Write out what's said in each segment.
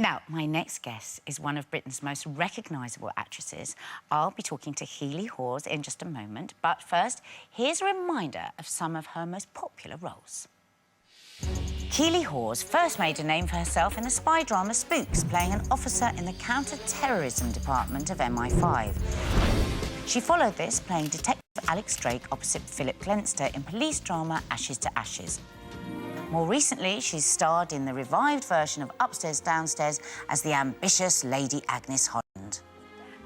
Now, my next guest is one of Britain's most recognisable actresses. I'll be talking to Keeley Hawes in just a moment, but first, here's a reminder of some of her most popular roles. Keeley Hawes first made a name for herself in the spy drama Spooks, playing an officer in the counter-terrorism department of MI5. She followed this playing Detective Alex Drake opposite Philip Glenster in police drama Ashes to Ashes. More recently, she's starred in the revived version of Upstairs Downstairs as the ambitious Lady Agnes Holland.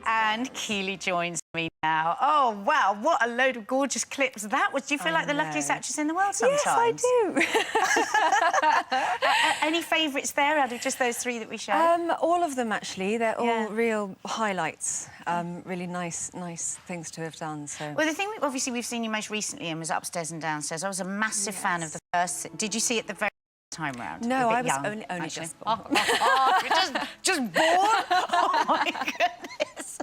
And Keeley joins me now. Oh, wow, what a load of gorgeous clips that was. Do you feel like the luckiest actress in the world sometimes? Yes, I do. Any favourites there out of just those three that we showed? All of them, actually. They're all real highlights. Really nice things to have done, so... Well, the thing, obviously, we've seen you most recently in was Upstairs and Downstairs. I was a massive fan of the first... Did you see it the very time round? No, I was young, only just born. Just born? Oh, my goodness.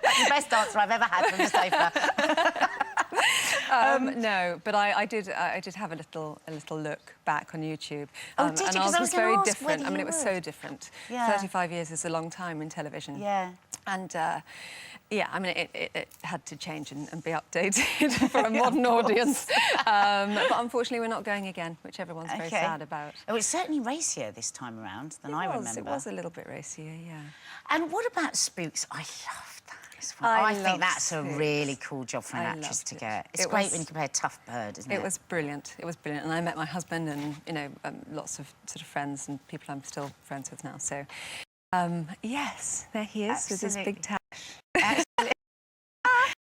That's the best answer I've ever had from the sofa. No, but I did have a little look back on YouTube. Oh, did you? And ours was very different. I mean, it was so different. Yeah. 35 years is a long time in television. Yeah. And yeah, I mean, it had to change and be updated for a modern audience. But unfortunately, we're not going again, which everyone's very sad about. Oh, it's certainly racier this time around than I remember. It was a little bit racier, yeah. And what about Spooks? I love that. I think that's a really cool job for an actress to get. It's great when you can play a tough bird, isn't it? It was brilliant. It was brilliant. And I met my husband and, you know, lots of sort of friends and people I'm still friends with now. So, yes, there he is with his big tash.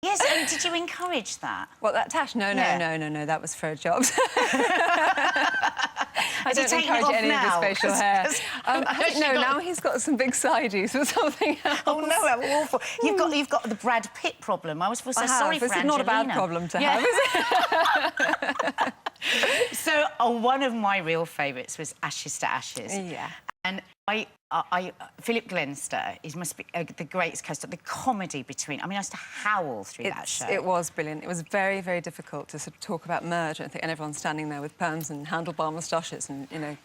Yes, and did you encourage that? What, that tash? No, that was for a job. I don't encourage any of his facial hair. No, now he's got some big sideys or something else. Oh, no, how awful. You've got the Brad Pitt problem. I was so sorry for Angelina. It's not a bad problem to have, is it? So, one of my real favourites was Ashes to Ashes. Yeah. And Philip Glenster must be the greatest co-star. The comedy between... I mean, I used to howl through that show. It was brilliant. It was very, very difficult to sort of talk about merge and everyone's standing there with perms and handlebar moustaches and, you know...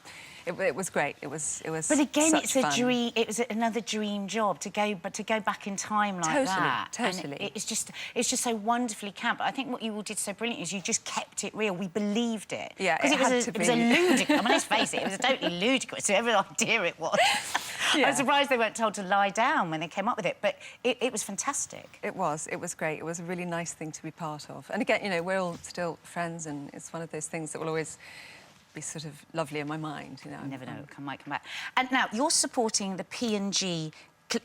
It was great. It was. But again, it's a dream. It was another dream job to go back in time like that. Totally. And it's just so wonderfully camp. I think what you all did so brilliantly is you just kept it real. We believed it. Yeah, because it was a ludicrous. I mean, let's face it, it was totally ludicrous. Whatever idea it was. Yeah. I'm surprised they weren't told to lie down when they came up with it. But it was fantastic. It was. It was great. It was a really nice thing to be part of. And again, you know, we're all still friends, and it's one of those things that will always be sort of lovely in my mind, you know. You never know, it might come back. And now, you're supporting the P&G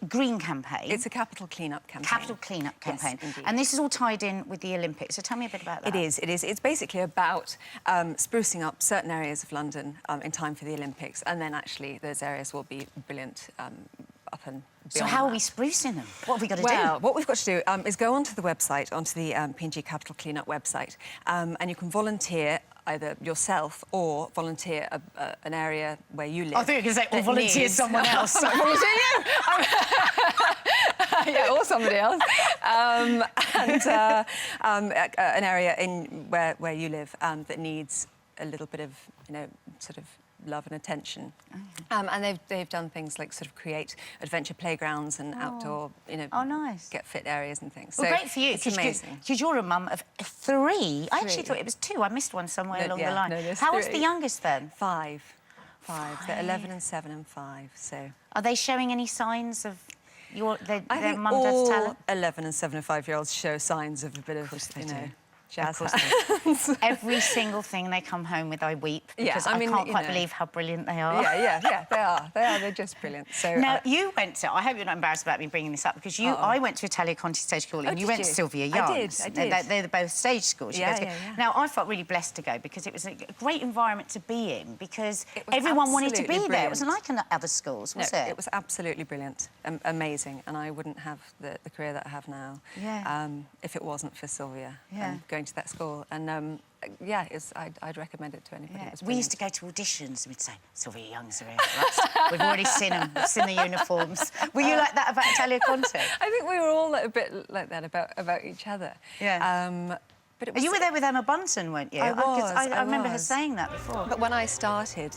Green campaign. It's a capital clean-up campaign. Capital clean-up campaign. Yes, indeed. And this is all tied in with the Olympics, so tell me a bit about that. It is. It's basically about sprucing up certain areas of London in time for the Olympics, and then actually those areas will be brilliant up and beyond. So how are we sprucing them? What have we got to do? Well, what we've got to do is go onto the website, onto the P&G Capital Clean-up website, and you can volunteer either yourself or volunteer an area where you live. I think you were going to say, or volunteer someone else. Volunteer you! Yeah, or somebody else. And an area where you live that needs a little bit of, you know, sort of love and attention. And they've done things like sort of create adventure playgrounds and outdoor, you know, get fit areas and things. Well, so great for you. It's amazing. Because you're a mum of three. I actually thought it was two. I missed one somewhere along the line. No, How old's the youngest then? Five. They're 11 and 7 and 5, so... Are they showing any signs of their mum and dad's talent? all 11 and 7 and 5-years show signs of a bit of, you know... Jazz Every single thing they come home with, I weep because I can't quite believe how brilliant they are. Yeah, they are. They're just brilliant. So now you went to. I hope you're not embarrassed about me bringing this up because I went to Italia Conti Stage School and you went to Sylvia Young's. I did. They're both stage schools. Yeah. Now I felt really blessed to go because it was a great environment to be in because everyone wanted to be there. It wasn't like in other schools, was it? It was absolutely brilliant, amazing, and I wouldn't have the career that I have now if it wasn't for Sylvia and going to that school. And yeah, I'd recommend it to anybody. We used to go to auditions and we'd say, Sylvia Young's are here. We've already seen them. We've seen the uniforms. Were you like that about Italia Conti? I think we were all a bit like that about each other. Yeah. But you were there with Emma Bunton, weren't you? I was. I remember her saying that before. But when I started,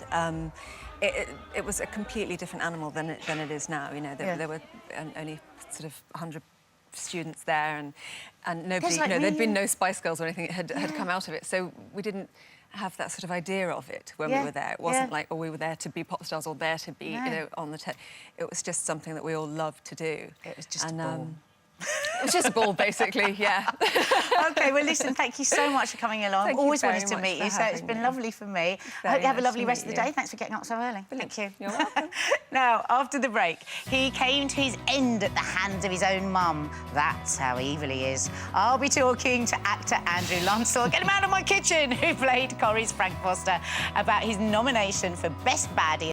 it was a completely different animal than it is now. You know, there were only sort of 100 students there, and nobody, like there'd been no Spice Girls or anything that had come out of it. So we didn't have that sort of idea of it when we were there. It wasn't like, oh, we were there to be pop stars or there to be, you know, on the It was just something that we all loved to do. It was just a ball. It was just a ball, basically, yeah. OK, well, listen, thank you so much for coming along. Thank you Always very wanted to much meet for you, so it's having been me. lovely for me. I Very hope you have a nice lovely to rest of meet the day. you. Thanks for getting up so early. Thank you. You're welcome. Now, after the break, he came to his end at the hands of his own mum. That's how evil he is. I'll be talking to actor Andrew Lonsdale, get him out of my kitchen, who played Corrie's Frank Foster, about his nomination for Best Baddie